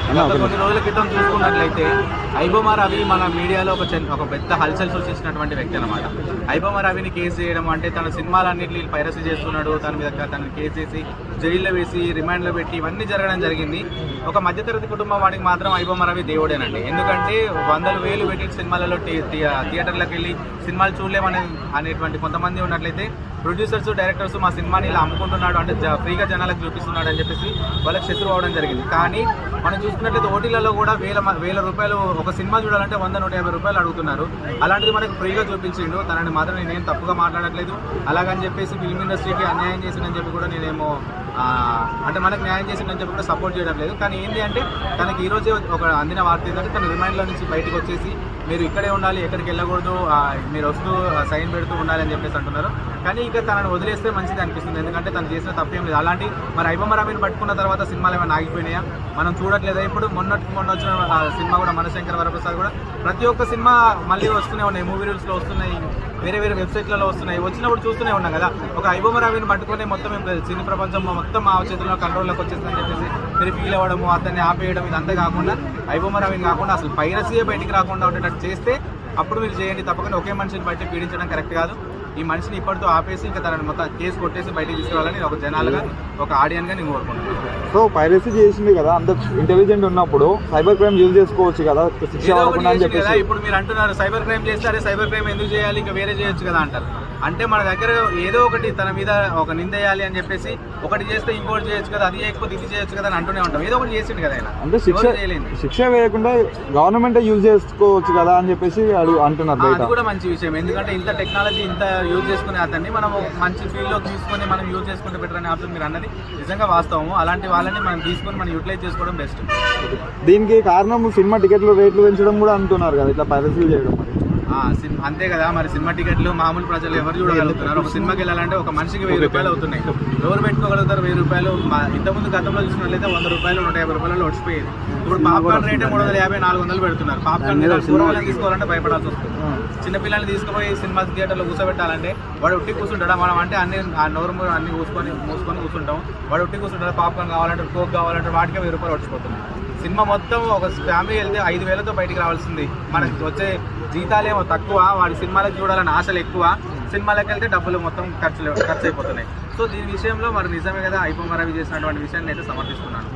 కొన్ని రోజుల క్రితం చూసుకున్నట్లయితే ఐబొమ్మ రవి మన మీడియాలో ఒక పెద్ద హల్చల్ సృష్టించినటువంటి వ్యక్తి అనమాట. ఐబొమ్మ రవిని కేసు చేయడం అంటే తన సినిమాలన్నింటినీ పైరసీ చేస్తున్నాడు, తన మీద తనని కేసు చేసి జైల్లో వేసి రిమాండ్లో పెట్టి ఇవన్నీ జరగడం జరిగింది. ఒక మధ్యతరగతి కుటుంబం వాడికి మాత్రం ఐబొమ్మ రవి దేవుడేనండి. ఎందుకంటే వందలు వేలు పెట్టి సినిమాలలో థియేటర్లకు వెళ్ళి సినిమాలు అనేటువంటి కొంతమంది ఉన్నట్లయితే ప్రొడ్యూసర్స్ డైరెక్టర్స్ మా సినిమాని ఇలా అమ్ముకుంటున్నాడు అంటే ఫ్రీగా జనాలకు చూపిస్తున్నాడు అని చెప్పేసి వాళ్ళకి శత్రువు అవడం జరిగింది. కానీ మనం చూసుకున్నట్లయితే ఓటీలలో కూడా వేల రూపాయలు ఒక సినిమా చూడాలంటే 100-150 రూపాయలు అడుగుతున్నారు. అలాంటిది మనకు ఫ్రీగా చూపించిండు. తనని మాత్రం నేనేం తప్పుగా మాట్లాడట్లేదు. అలాగని చెప్పేసి ఫిల్మ్ ఇండస్ట్రీకి అన్యాయం చేసిందని చెప్పి కూడా నేనేమో అంటే మనకు న్యాయం చేసిందని చెప్పి కూడా సపోర్ట్ చేయడం లేదు. కానీ ఏంటి అంటే తనకి ఈరోజే ఒక అందిన వార్త ఏంటంటే తన రిమైండ్లో నుంచి బయటకు వచ్చేసి మీరు ఇక్కడే ఉండాలి, ఎక్కడికి వెళ్ళకూడదు, మీరు వస్తూ సైన్ పెడుతూ ఉండాలి అని చెప్పేసి అంటున్నారు. కానీ ఇక తనను వదిలేస్తే మంచిది అనిపిస్తుంది. ఎందుకంటే తను చేసిన తప్పేం లేదు. అలాంటి మరి ఐబొమ్మ రవిని పట్టుకున్న తర్వాత సినిమాలు ఏమైనా ఆగిపోయినాయా మనం చూడట్లేదా? ఇప్పుడు మొన్న వచ్చిన సినిమా కూడా మనశంకర వరప్రసాద్ కూడా ప్రతి ఒక్క సినిమా మళ్ళీ వస్తూనే ఉన్నాయి, మూవీ రూల్స్లో వస్తున్నాయి, వేరే వెబ్సైట్లలో వస్తున్నాయి. వచ్చినప్పుడు చూస్తూనే ఉన్నాం కదా. ఒక ఐబొమ్మ రవిని పట్టుకుని మొత్తం సినీ ప్రపంచం మొత్తం ఆ చేతుల్లో కంట్రోల్లోకి వచ్చేస్తుందని చెప్పేసి మీరు ఫీల్ అవ్వడము, అతన్ని ఆపేయడం ఇదంతా కాకుండా ఐబొమ్మ రవిని కాకుండా అసలు పైరసీయే బయటికి రాకుండా ఉండేటట్టు చేస్తే అప్పుడు మీరు చేయండి. తప్పకుండా ఒకే మనిషిని బట్టి పీడించడం కరెక్ట్ కాదు. ఈ మనిషిని ఇప్పటితో ఆపేసి ఇంకా తనని మొత్తం కేసు కొట్టేసి బయటకు తీసుకురావాలని ఒక జనాలుగా ఒక ఆడియన్గా నేను కోరుకుంటున్నాను. సో పైరసీ చేసింది కదా, అంత ఇంటెలిజెంట్ ఉన్నప్పుడు సైబర్ క్రైమ్ యూజ్ చేసుకోవచ్చు కదా, శిక్ష అని చెప్పేసి. ఇప్పుడు మీరు అంటున్నారు సైబర్ క్రైమ్ చేస్తే అరే సైబర్ క్రైమ్ ఎందుకు చేయాలి, ఇంకా వేరే చేయొచ్చు కదా అంటారు. అంటే మన దగ్గర ఏదో ఒకటి తన మీద ఒక నిందేయాలి అని చెప్పేసి ఒకటి చేస్తే ఇంకోటి చేయొచ్చు కదా, అది చేయకపోతే ఇది చేయొచ్చు కదా అని అంటూనే ఉంటాం. ఏదో ఒకటి చేసిండు కదా ఆయన. అంటే శిక్ష వేయకుండా గవర్నమెంట్ యూజ్ చేసుకోవచ్చు కదా అని చెప్పేసి అంటున్నారు. అది కూడా మంచి విషయం. ఎందుకంటే ఇంత టెక్నాలజీ ఇంత యూజ్ చేసుకునే అతన్ని మనం మంచి ఫీల్డ్లో తీసుకొని మనం యూజ్ చేసుకుంటే బెటర్ అనే ఆప్షన్ మీరు అన్నది నిజంగా వాస్తవము. అలాంటి వాళ్ళని మనం తీసుకొని మనం యూటిలైజ్ చేసుకోవడం బెస్ట్. దీనికి కారణం సినిమా టికెట్లు రేట్లు పెంచడం కూడా అంటున్నారు కదా, ఇట్లా పైరసీ చేయడం. అంతే కదా మరి. సినిమా టికెట్లు మామూలు ప్రజలు ఎవరు చూడగలుగుతున్నారు? ఒక సినిమాకి వెళ్ళాలంటే ఒక మనిషికి 1000 రూపాయలు అవుతున్నాయి. ఎవరు పెట్టుకోగలుగుతారు 1000 రూపాయలు? ఇంతకుముందు గతంలో చూసినట్లయితే 100 రూపాయలు 150 రూపాయలు వచ్చిపోయేది. ఇప్పుడు పాప్కార్న్ రేటే 350-400 పెడుతున్నారు. పాప్కార్న్ కూరగాయలు తీసుకోవాలంటే భయపడాల్సి వస్తుంది. చిన్నపిల్లల్ని తీసుకుపోయి సినిమా థియేటర్లో కూర్చోబెట్టాలంటే వాడు ఉట్టి కూర్చుంటాడా? మనం అంటే అన్ని నోరు అన్ని మూసుకొని కూర్చుంటాం. వాడు ఉట్టి కూర్చుంటాడు. పాప్కార్న్ కావాలంటే కోక్ కావాలంటే వాటికే 1000 రూపాయలు వచ్చిపోతున్నాయి. సినిమా మొత్తం ఒక ఫ్యామిలీ వెళ్తే 5000తో బయటికి రావాల్సింది. మనకి వచ్చే జీతాలేమో తక్కువ, వాడి సినిమాలకు చూడాలని ఆశలు ఎక్కువ. సినిమాలకు వెళ్తే డబ్బులు మొత్తం ఖర్చు అయిపోతున్నాయి. సో దీని విషయంలో మరి నిజమే కదా ఐబొమ్మ రవి చేసినటువంటి విషయాన్ని అయితే సమర్థిస్తున్నాను.